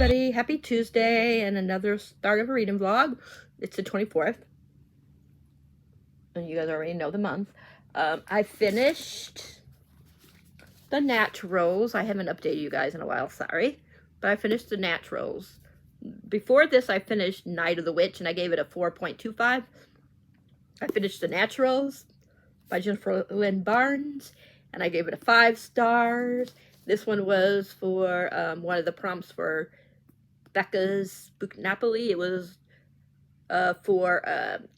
everybody. Happy Tuesday and another start of a reading vlog. It's the 24th. And you guys already know the month. I finished the Naturals. I haven't updated you guys in a while, sorry. But I finished the Naturals. Before this, I finished Night of the Witch and I gave it a 4.25. I finished the Naturals by Jennifer Lynn Barnes and I gave it a 5 stars. This one was for one of the prompts for Becca's Book Napoli. It was for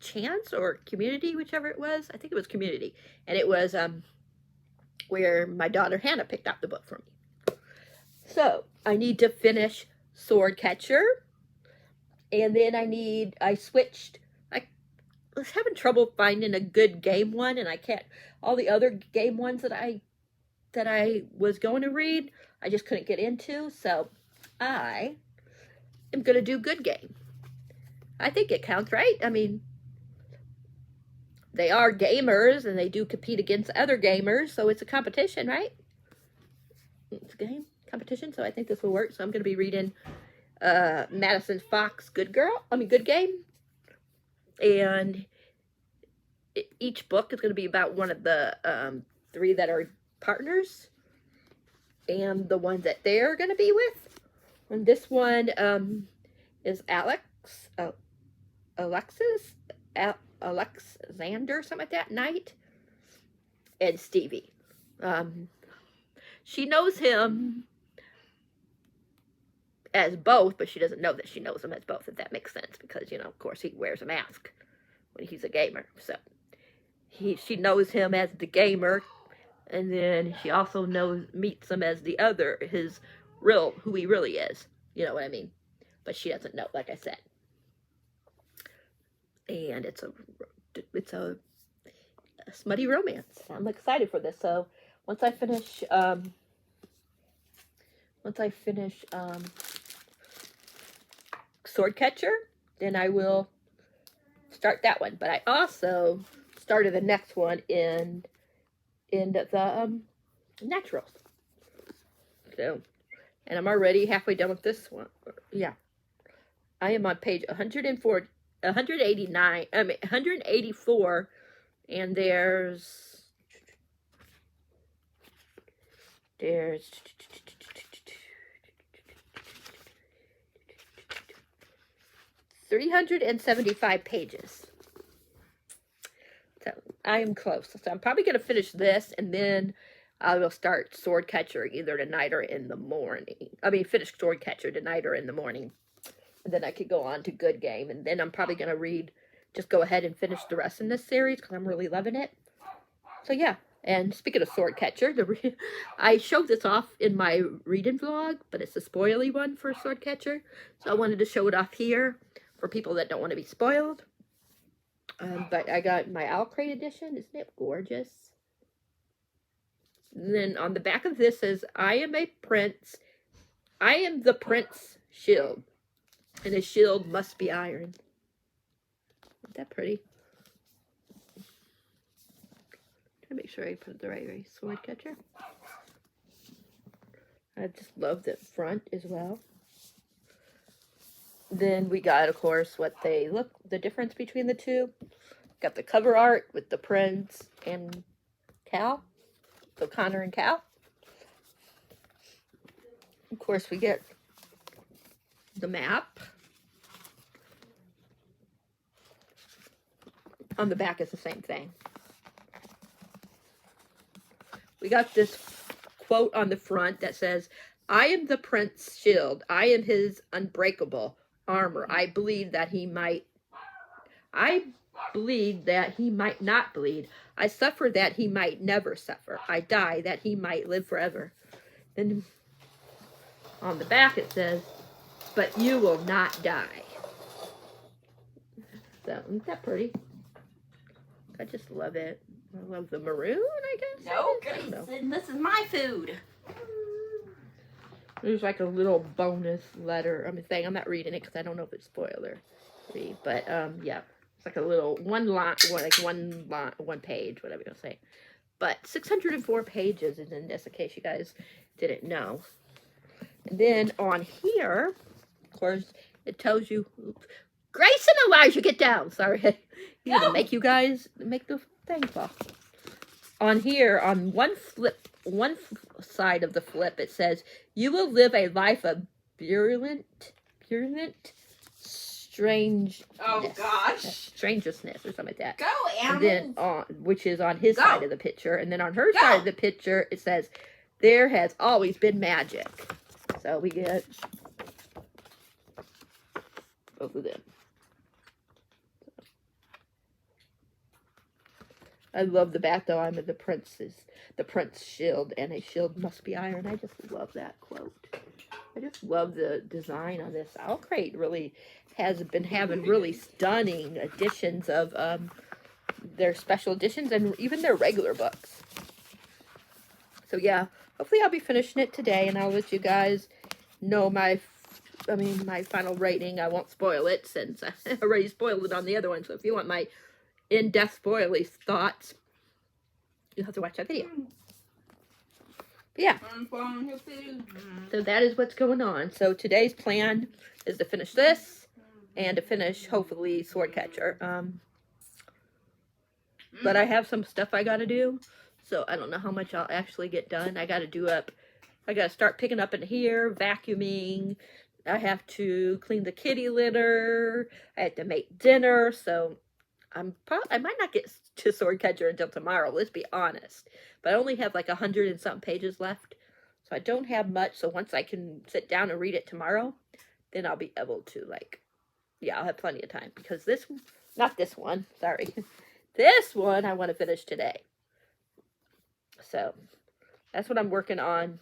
Chance or Community, whichever it was. I think it was Community. And it was where my daughter Hannah picked out the book for me. So I need to finish Swordcatcher. And then I switched. I was having trouble finding a good game one, and I can't. All the other game ones that I was going to read, I just couldn't get into, so I am going to do Good Game. I think it counts, right? I mean, they are gamers, and they do compete against other gamers, so it's a competition, right? It's a game competition, so I think this will work. So I'm going to be reading Madison Fox Good Game. And each book is going to be about one of the 3 that are partners and the ones that they're going to be with. And this one is Alexander, something like that, Knight, and Stevie. She knows him as both, but she doesn't know that she knows him as both, if that makes sense, because, you know, of course, he wears a mask when he's a gamer. So she knows him as the gamer, and then she also meets him as the other, who he really is. You know what I mean? But she doesn't know, like I said. And it's a smutty romance. I'm excited for this. So once I finish Swordcatcher, then I will start that one. But I also started the next one in the Naturals. So, and I'm already halfway done with this one. Yeah, I am on page 184, and there's 375 pages. So I am close. So I'm probably going to finish this, and then I will start Swordcatcher either tonight or in the morning. I mean, finish Swordcatcher tonight or in the morning. And then I could go on to Good Game. And then I'm probably going to just go ahead and finish the rest in this series because I'm really loving it. So yeah. And speaking of Swordcatcher, I showed this off in my reading vlog, but it's a spoily one for Swordcatcher. So I wanted to show it off here for people that don't want to be spoiled. But I got my Owl Crate edition. Isn't it gorgeous? And then on the back of this says, I am a prince. I am the prince shield. And his shield must be iron. Isn't that pretty? Try to make sure I put it the right way. Swordcatcher. I just love the front as well. Then we got, of course, the difference between the two. Got the cover art with the prince and Cal. So Connor and Cal. Of course, we get the map. On the back is the same thing. We got this quote on the front that says, I am the prince's shield. I am his unbreakable armor. I bleed that he might not bleed. I suffer that he might never suffer. I die that he might live forever. Then on the back it says, but you will not die. So, isn't that pretty? I just love it. I love the maroon, I guess. No, this is my food. There's like a little bonus letter. I'm not reading it because I don't know if it's spoiler free. But yeah, it's like a little one page, whatever you'll say. But 604 pages is in this, in case you guys didn't know. And then on here, Of course, it tells you, oops, Grace and Elijah, get down. Sorry, he's gonna make you guys make the thing fall. On here, on one side of the flip, it says, "You will live a life of virulent, strange." Oh gosh. Strangeness or something like that. Go, And animals. then which is on his Go. side of the picture, and then on her Go. side of the picture, it says, "There has always been magic." So we get both of them. I love the back though. I'm in the prince shield, and a shield must be iron. I just love that quote. I just love the design on this. Owlcrate really has been having really stunning editions of their special editions and even their regular books. So yeah, hopefully I'll be finishing it today, and I'll let you guys know my final rating. I won't spoil it since I already spoiled it on the other one. So if you want my in-depth spoily thoughts, you'll have to watch that video. But yeah, so that is what's going on. So today's plan is to finish this and to finish hopefully Swordcatcher. But I have some stuff I gotta do, so I don't know how much I'll actually get done. I gotta start picking up in here, vacuuming. I have to clean the kitty litter. I have to make dinner, so I might not get to Swordcatcher until tomorrow, let's be honest. But I only have like 100 and something pages left, so I don't have much. So once I can sit down and read it tomorrow, then I'll be able to, like, yeah, I'll have plenty of time. Because this one I want to finish today. So that's what I'm working on.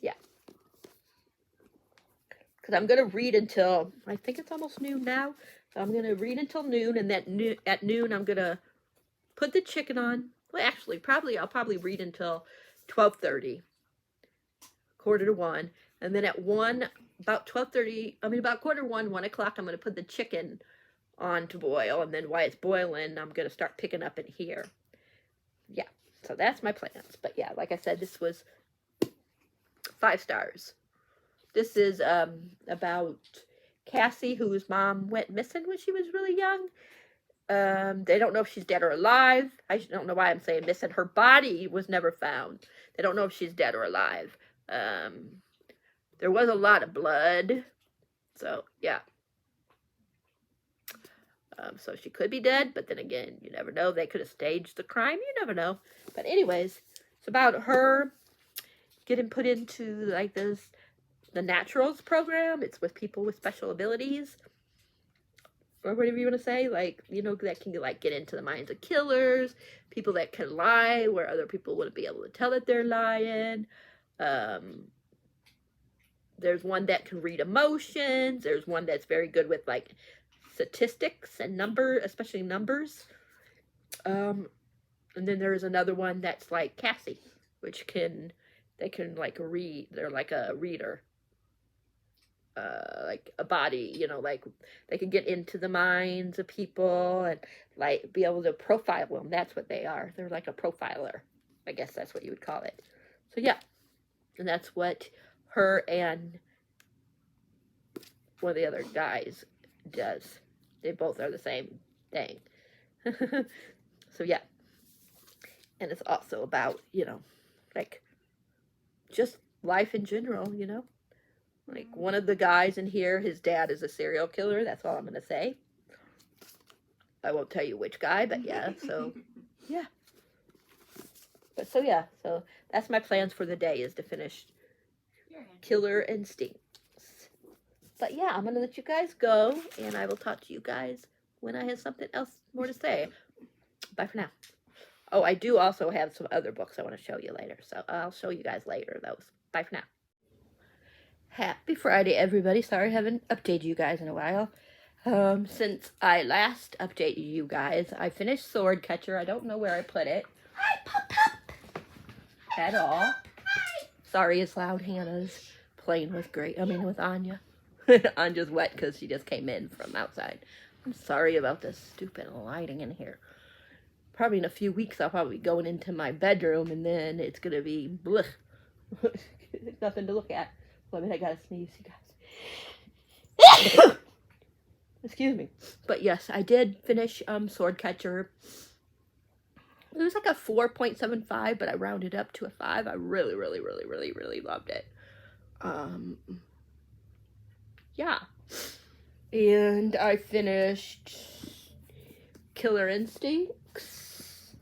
Yeah. Because I'm going to read until, I think it's almost noon now. So I'm going to read until noon, and then at noon I'm going to put the chicken on. Well, actually, I'll probably read until 12:30, 12:45, and then at 1, about 12:30, about 1:45, 1 o'clock, I'm going to put the chicken on to boil, and then while it's boiling, I'm going to start picking up in here. Yeah, so that's my plans. But yeah, like I said, this was 5 stars. This is about Cassie, whose mom went missing when she was really young. They don't know if she's dead or alive. I don't know why I'm saying missing. Her body was never found. They don't know if she's dead or alive. There was a lot of blood. So, yeah. So she could be dead, but then again, you never know. They could have staged the crime. You never know. But anyways, it's about her getting put into, like, the Naturals program. It's with people with special abilities, or whatever you want to say, like, you know, that can, like, get into the minds of killers, people that can lie where other people wouldn't be able to tell that they're lying. There's one that can read emotions. There's one that's very good with, like, statistics and numbers, especially numbers. And then there's another one that's like Cassie, which they can, like, read. They're like a reader. Like a body, you know, like they can get into the minds of people and, like, be able to profile them. That's what they are. They're like a profiler. I guess that's what you would call it. So yeah, and that's what her and one of the other guys does. They both are the same thing. So yeah, and it's also about, you know, like, just life in general, you know. Like, one of the guys in here, his dad is a serial killer. That's all I'm going to say. I won't tell you which guy, but yeah, so, yeah. But so, yeah, so that's my plans for the day, is to finish Killer Instincts. But yeah, I'm going to let you guys go, and I will talk to you guys when I have something else more to say. Bye for now. Oh, I do also have some other books I want to show you later, so I'll show you guys later those. Bye for now. Happy Friday, everybody. Sorry I haven't updated you guys in a while. Since I last updated you guys, I finished Swordcatcher. I don't know where I put it. Hi, Pup. At all. Sorry it's loud. Hannah's playing with Anya. Anya's wet because she just came in from outside. I'm sorry about this stupid lighting in here. Probably in a few weeks I'll probably be going into my bedroom, and then it's going to be blech. There's nothing to look at. Well, I gotta sneeze, you guys. Excuse me. But yes, I did finish Swordcatcher. It was like a 4.75, but I rounded up to a 5. I really, really, really, really, really loved it. Yeah. And I finished Killer Instincts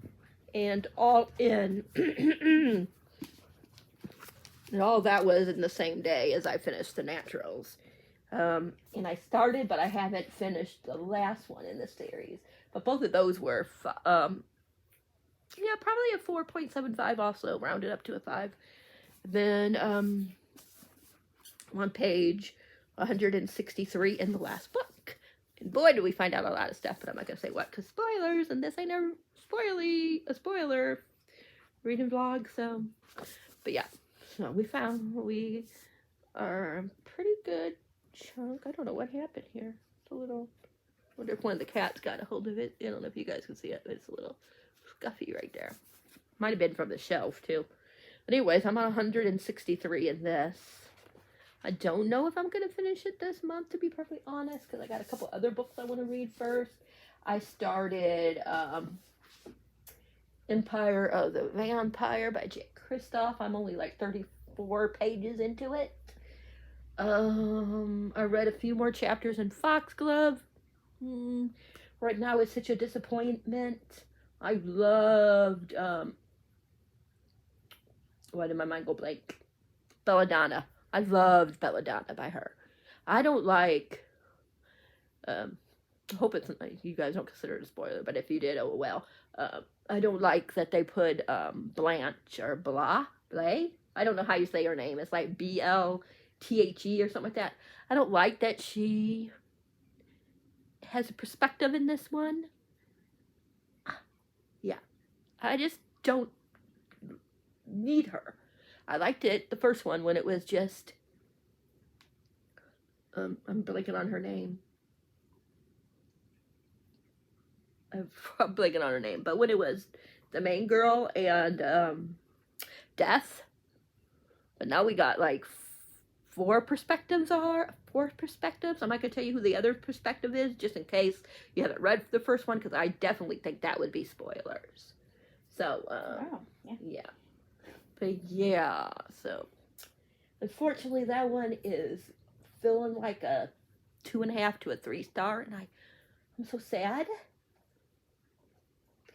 and All In. And all that was in the same day as I finished the Naturals. And I started, but I haven't finished the last one in the series. But both of those were, yeah, probably a 4.75 also, rounded up to a 5. Then, on page 163 in the last book. And boy, did we find out a lot of stuff, but I'm not going to say what, because spoilers, and this ain't a spoiler reading vlog, so. But yeah, so we are a pretty good chunk. I don't know what happened here. It's a little, I wonder if one of the cats got a hold of it. I don't know if you guys can see it, but it's a little scuffy right there. Might have been from the shelf, too. But anyways, I'm on 163 in this. I don't know if I'm going to finish it this month, to be perfectly honest, because I got a couple other books I want to read first. I started Empire of the Vampire by Jake Kristoff. I'm only like 34 pages into it. I read a few more chapters in Foxglove. Right now it's such a disappointment. I loved, why did my mind go blank? Belladonna. I loved Belladonna by her. I don't like, I hope it's, you guys don't consider it a spoiler, but if you did, oh well. I don't like that they put Blanche or Blay. I don't know how you say her name. It's like B-L-T-H-E or something like that. I don't like that she has a perspective in this one. Yeah. I just don't need her. I liked it, the first one, when it was just, I'm blanking on her name. I'm blanking on her name, but when it was the main girl and Death, but now we got like 4 perspectives. I'm not gonna tell you who the other perspective is, just in case you haven't read the first one, because I definitely think that would be spoilers. So, Wow. Yeah. But yeah, so unfortunately that one is feeling like a 2.5 to a 3 star, and I'm so sad.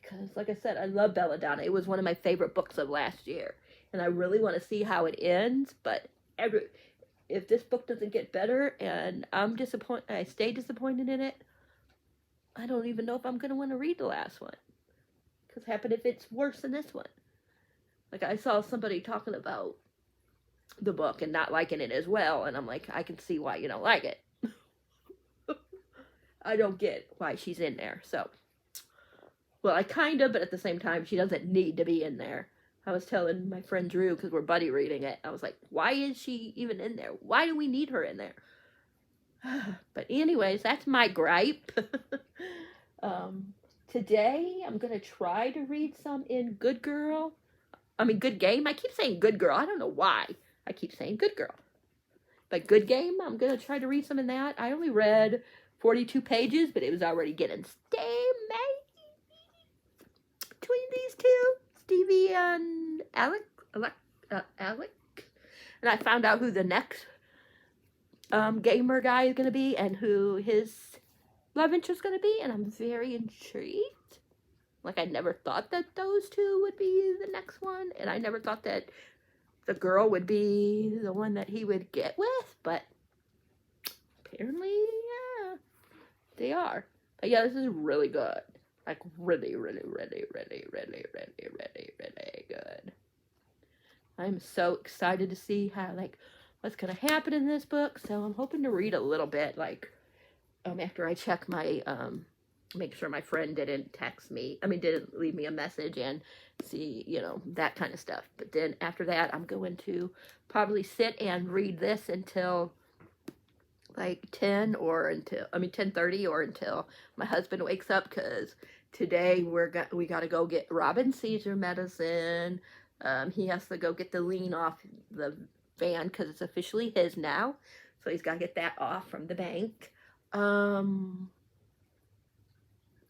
Because, like I said, I love Belladonna. It was one of my favorite books of last year. And I really want to see how it ends. But if this book doesn't get better and I stay disappointed in it, I don't even know if I'm going to want to read the last one. Because happen if it's worse than this one. Like, I saw somebody talking about the book and not liking it as well. And I'm like, I can see why you don't like it. I don't get why she's in there. So. Well, I kind of, but at the same time, she doesn't need to be in there. I was telling my friend Drew, because we're buddy reading it, I was like, why is she even in there? Why do we need her in there? But anyways, that's my gripe. Today, I'm going to try to read some in Good Game. I keep saying Good Girl. I don't know why I keep saying Good Girl. But Good Game, I'm going to try to read some in that. I only read 42 pages, but it was already getting stale. Between these two, Stevie and Alec, and I found out who the next gamer guy is going to be and who his love interest is going to be, and I'm very intrigued. Like, I never thought that those two would be the next one, and I never thought that the girl would be the one that he would get with, but apparently, yeah, they are. But yeah, this is really good. Like, really, really, really, really, really, really, really, really good. I'm so excited to see how, like, what's going to happen in this book. So I'm hoping to read a little bit, like, after I check my, make sure my friend didn't didn't leave me a message and see, that kind of stuff. But then after that, I'm going to probably sit and read this until like 10:30 or until my husband wakes up, because today we got to go get Robin seizure medicine. He has to go get the lien off the van because it's officially his now. So he's got to get that off from the bank.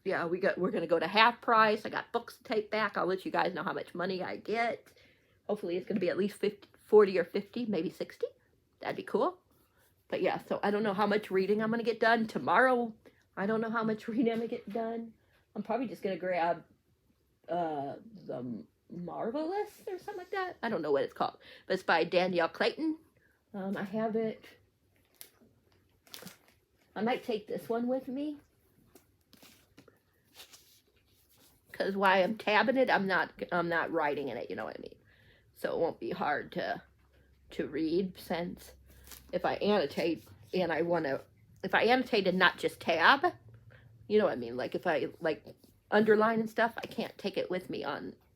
Yeah, we're gonna go to half price. I got books to take back. I'll let you guys know how much money I get. Hopefully it's gonna be at least 50, 40 or 50, maybe 60. That'd be cool. But yeah, so I don't know how much reading I'm gonna get done tomorrow. I don't know how much reading I'm gonna get done. I'm probably just gonna grab the Marvelous or something like that. I don't know what it's called, but it's by Danielle Clayton. I have it. I might take this one with me, because while I'm tabbing it, I'm not writing in it. You know what I mean? So it won't be hard to read, since if I annotate and if I annotate and not just tab, you know what I mean? Like if I underline and stuff, I can't take it with me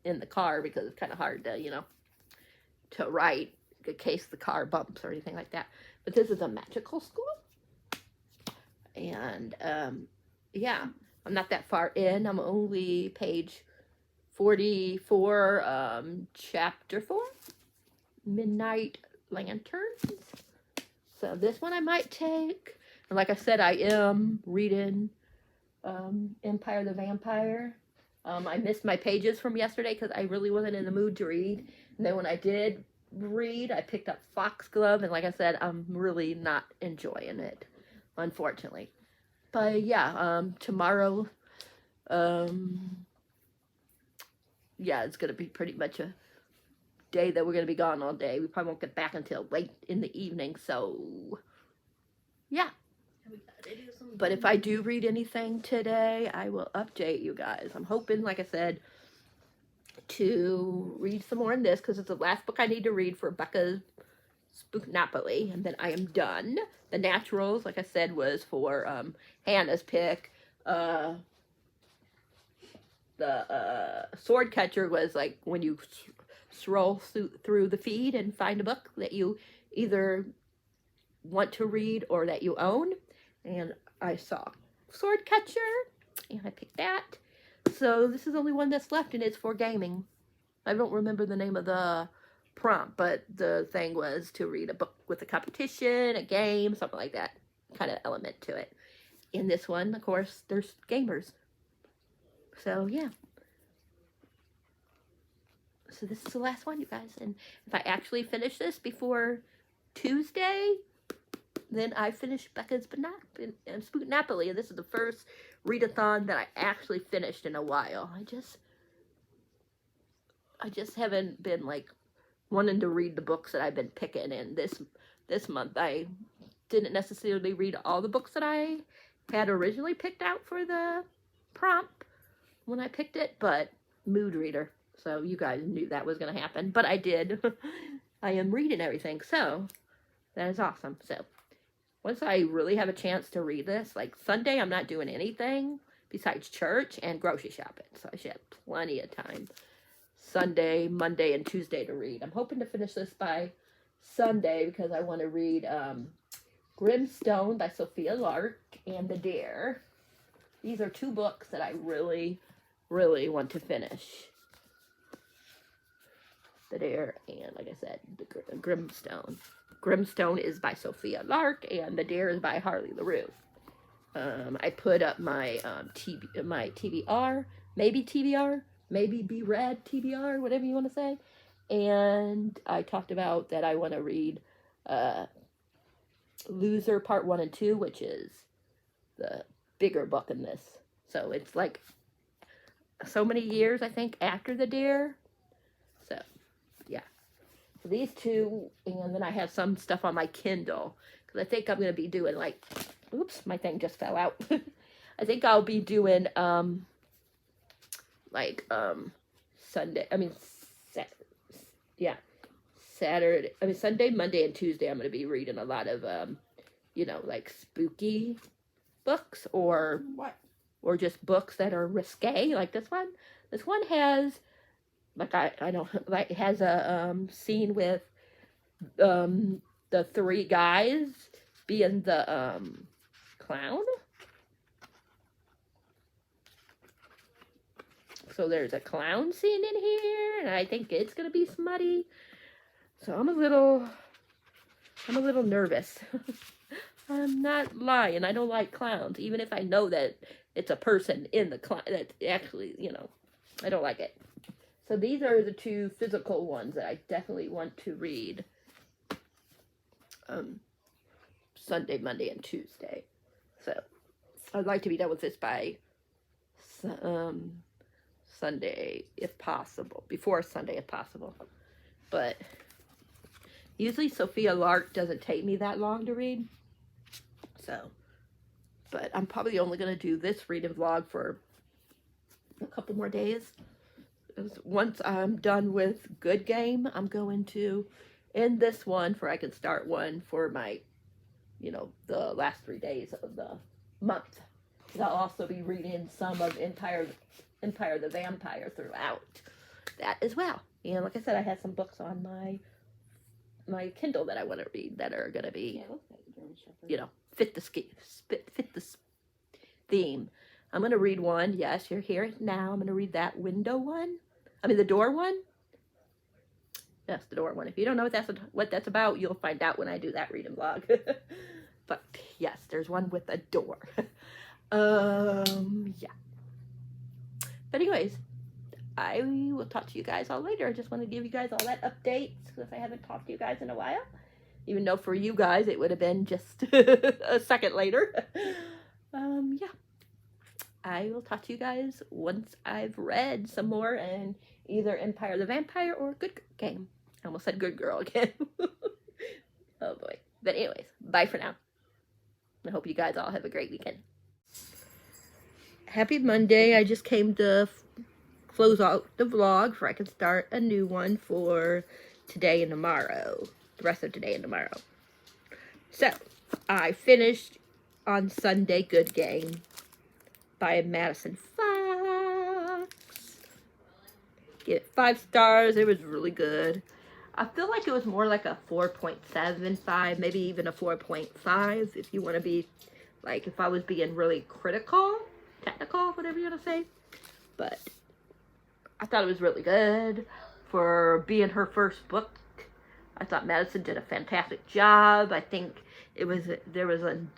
in the car, because it's kind of hard to write in case the car bumps or anything like that. But this is a magical school, and yeah, I'm not that far in. I'm only page 44, chapter 4, Midnight Lanterns. So this one I might take. And like I said, I am reading Empire the Vampire. I missed my pages from yesterday because I really wasn't in the mood to read. And then when I did read, I picked up Foxglove, and like I said, I'm really not enjoying it, unfortunately. But yeah, tomorrow, yeah, it's gonna be pretty much a day that we're gonna be gone all day. We probably won't get back until late in the evening, so yeah. But if I do read anything today, I will update you guys. I'm hoping, like I said, to read some more in this, because it's the last book I need to read for Becca's Spooknopoly, and then I am done. The Naturals, like I said, was for Hannah's pick. The Sword Catcher was like when you scroll through the feed and find a book that you either want to read or that you own. And I saw Sword Catcher, and I picked that. So this is the only one that's left, and it's for gaming. I don't remember the name of the prompt, but the thing was to read a book with a competition, a game, something like that kind of element to it. In this one, of course, there's gamers. So yeah. So this is the last one, you guys. And if I actually finish this before Tuesday, then I finished Becca's Spooknopoly, and this is the first readathon that I actually finished in a while. I just haven't been like wanting to read the books that I've been picking, and this month I didn't necessarily read all the books that I had originally picked out for the prompt when I picked it, but mood reader. So you guys knew that was going to happen, but I did. I am reading everything, so that is awesome. So once I really have a chance to read this, like Sunday, I'm not doing anything besides church and grocery shopping. So I should have plenty of time Sunday, Monday, and Tuesday to read. I'm hoping to finish this by Sunday because I want to read Grimstone by Sophia Lark and The Dare. These are two books that I really, really want to finish. The Dare and, like I said, the Grimstone. Grimstone is by Sophia Lark, and The Dare is by Harley LaRue. I put up my my TBR, maybe Be Read TBR, whatever you want to say. And I talked about that I want to read Loser Part 1 and 2, which is the bigger book in this. So it's like so many years, I think, after The Dare. So, yeah. So these two, and then I have some stuff on my Kindle, because I think I'm going to be doing like, oops, my thing just fell out. I think I'll be doing, Sunday, Sunday, Monday, and Tuesday, I'm going to be reading a lot of, like spooky books, or What? Or just books that are risque, like this one. This one has, like, it has a scene with the three guys being the clown. So there's a clown scene in here, and I think it's gonna be smutty. So I'm a little I'm a little nervous. I'm not lying. I don't like clowns, even if I know that it's a person in the clown. That actually, you know, I don't like it. So these are the two physical ones that I definitely want to read. Sunday, Monday, and Tuesday. So I'd like to be done with this by Sunday, if possible. Before Sunday, if possible. But usually Sophia Lark doesn't take me that long to read. So, but I'm probably only going to do this reading vlog for a couple more days. Once I'm done with Good Game, I'm going to end this one for I can start one for my, you know, the last 3 days of the month. I'll also be reading some of Empire the Vampire throughout that as well. And like I said, I have some books on my Kindle that I want to read that are going to be, you know, fit the theme. I'm going to read one. Yes, you're here now. I'm going to read that the door one. Yes, the door one. If you don't know what that's about, you'll find out when I do that reading vlog. But yes, there's one with a door. Yeah. But anyways, I will talk to you guys all later. I just want to give you guys all that updates because I haven't talked to you guys in a while. Even though for you guys it would have been just a second later. Yeah. I will talk to you guys once I've read some more and either Empire the Vampire or Good Game. I almost said Good Girl again. Oh boy. But anyways, bye for now. I hope you guys all have a great weekend. Happy Monday. I just came to close out the vlog for I can start a new one for today and tomorrow. The rest of today and tomorrow. So, I finished on Sunday Good Game by Madison Fox. Give it 5 stars. It was really good. I feel like it was more like a 4.75, maybe even a 4.5 if you want to be, like, if I was being really technical, whatever you want to say. But I thought it was really good for being her first book. I thought Madison did a fantastic job. I think there was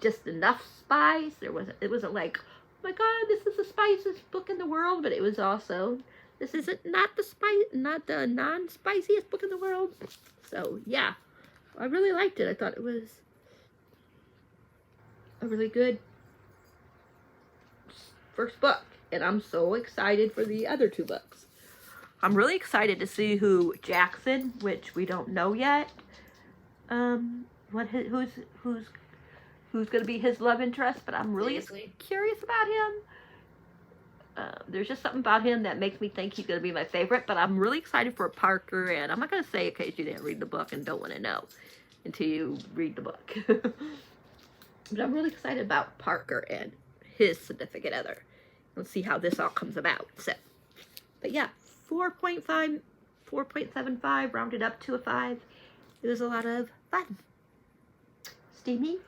just enough spice. It wasn't like, oh my god, this is the spiciest book in the world, but it was also, this isn't not the non-spiciest book in the world. So yeah, I really liked it. I thought it was a really good first book, and I'm so excited for the other 2 books. I'm really excited to see who Jackson, which we don't know yet. Who's going to be his love interest, but I'm really curious about him. There's just something about him that makes me think he's going to be my favorite, but I'm really excited for Parker, and I'm not going to say in case you didn't read the book and don't want to know until you read the book. But I'm really excited about Parker and his significant other. Let's see how this all comes about. So, but yeah, 4.75, rounded up to a 5. It was a lot of fun. Steamy.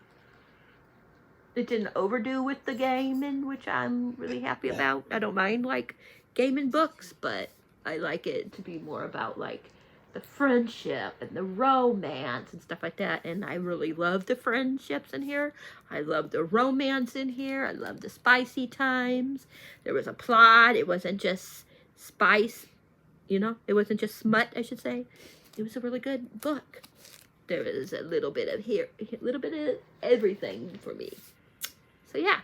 It didn't overdo with the gaming, which I'm really happy about. I don't mind, like, gaming books, but I like it to be more about, like, the friendship and the romance and stuff like that. And I really love the friendships in here. I love the romance in here. I love the spicy times. There was a plot. It wasn't just spice, you know. It wasn't just smut, I should say. It was a really good book. There was a little bit of everything for me. So yeah,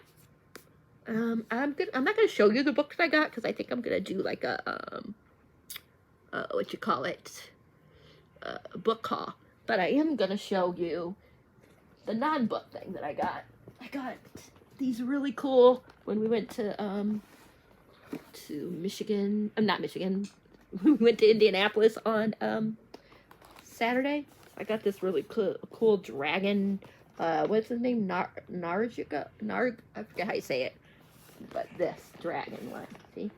I'm not gonna show you the books I got because I think I'm gonna do like a book haul. But I am gonna show you the non-book thing that I got. I got these really cool when we went to Michigan. Not Michigan. We went to Indianapolis on Saturday. I got this really cool dragon. What's his name? Narg. I forget how you say it. But this dragon one. See?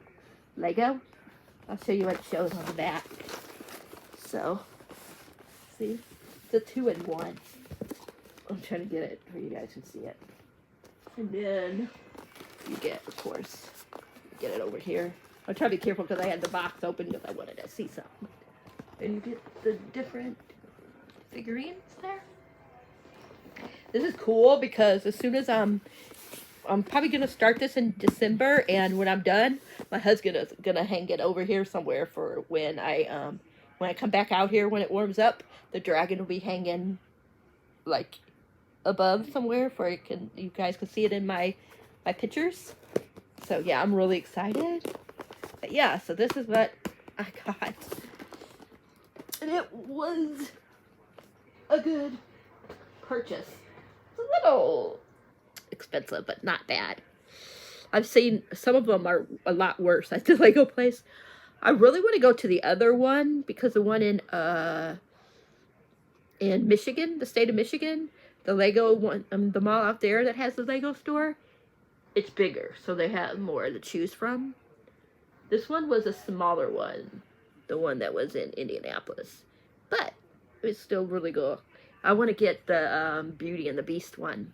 Lego. I'll show you what it shows on the back. So, see? It's a 2-in-1. I'm trying to get it where you guys can see it. And then you get, of course, get it over here. I'll try to be careful because I had the box open because I wanted to see something. And you get the different figurines there. This is cool because as soon as I'm probably gonna start this in December, and when I'm done, my husband's gonna hang it over here somewhere for when I come back out here when it warms up. The dragon will be hanging like above somewhere for you guys can see it in my pictures. So yeah, I'm really excited. But yeah, so this is what I got, and it was a good purchase. It's a little expensive, but not bad. I've seen some of them are a lot worse at the Lego place. I really want to go to the other one because the one in Michigan, the state of Michigan, the Lego one, the mall out there that has the Lego store, it's bigger, so they have more to choose from. This one was a smaller one, the one that was in Indianapolis, but it's still really cool. I want to get the Beauty and the Beast one.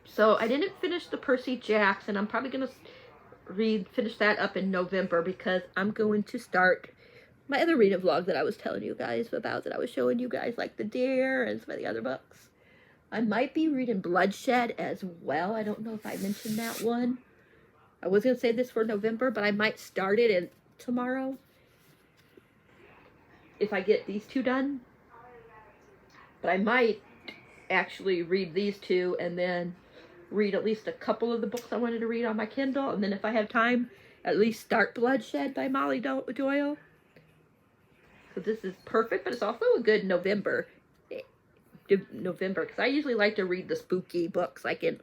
So I didn't finish the Percy Jackson. I'm probably going to finish that up in November because I'm going to start my other reading vlog that I was telling you guys about, that I was showing you guys, like the Dare and some of the other books. I might be reading Bloodshed as well. I don't know if I mentioned that one. I was going to say this for November, but I might start it tomorrow if I get these two done. But I might actually read these two and then read at least a couple of the books I wanted to read on my Kindle, and then if I have time, at least start Bloodshed by Molly Doyle. So this is perfect, but it's also a good November, because I usually like to read the spooky books like in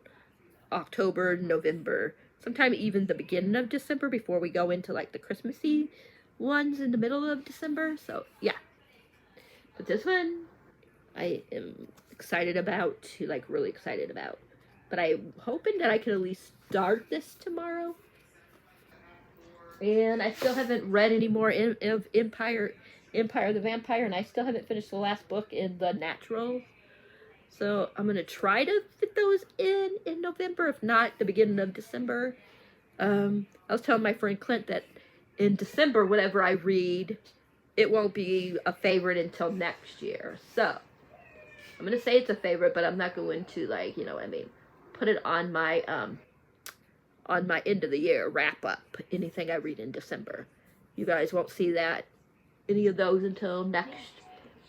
October, November, sometime even the beginning of December before we go into like the Christmassy ones in the middle of December. So yeah, but this one I am excited about, like really excited about. But I'm hoping that I can at least start this tomorrow. And I still haven't read any more of Empire the Vampire, and I still haven't finished the last book in the Natural. So I'm going to try to fit those in November, if not the beginning of December. I was telling my friend Clint that in December, whatever I read, it won't be a favorite until next year. So I'm going to say it's a favorite, but I'm not going to, like, you know what I mean, put it on my end of the year wrap up, anything I read in December. You guys won't see that, any of those, until next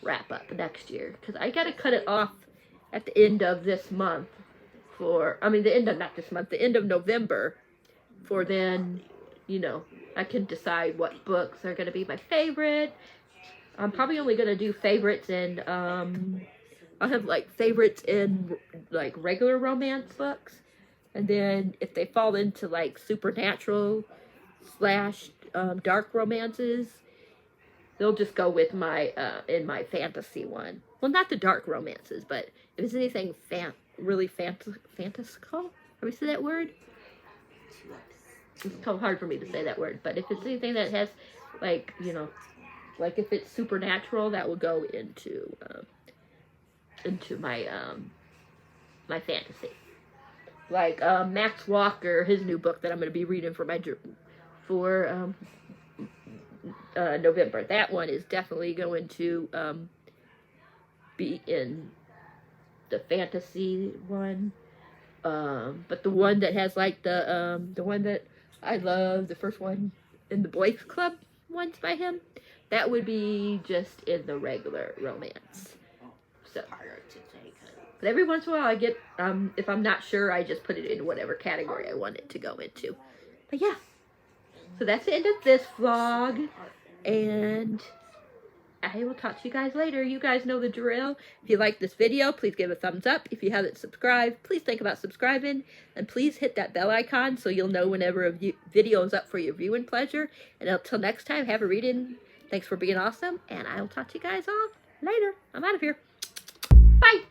wrap up next year, because I got to cut it off at the end of this month the end of November, for then, you know, I can decide what books are going to be my favorite. I'm probably only going to do favorites in, I'll have like favorites in like regular romance books, and then if they fall into like supernatural / dark romances, they'll just go with my in my fantasy one. Well, not the dark romances, but if it's anything really fantastical, have we said that word? It's so hard for me to say that word, but if it's anything that has, like, you know, like if it's supernatural, that will go into my my fantasy. Like Max Walker, his new book that I'm going to be reading for November. That one is definitely going to be in the fantasy one. But the one that has like the one that I love, the first one in the Boys Club ones by him, that would be just in the regular romance. So, but every once in a while I get, if I'm not sure, I just put it in whatever category I want it to go into. But yeah, so that's the end of this vlog, and I will talk to you guys later. You guys know the drill. If you like this video, please give a thumbs up. If you haven't subscribed, please think about subscribing. And please hit that bell icon so you'll know whenever a video is up for your viewing pleasure. And until next time, have a reading. Thanks for being awesome. And I will talk to you guys all later. I'm out of here. Bye.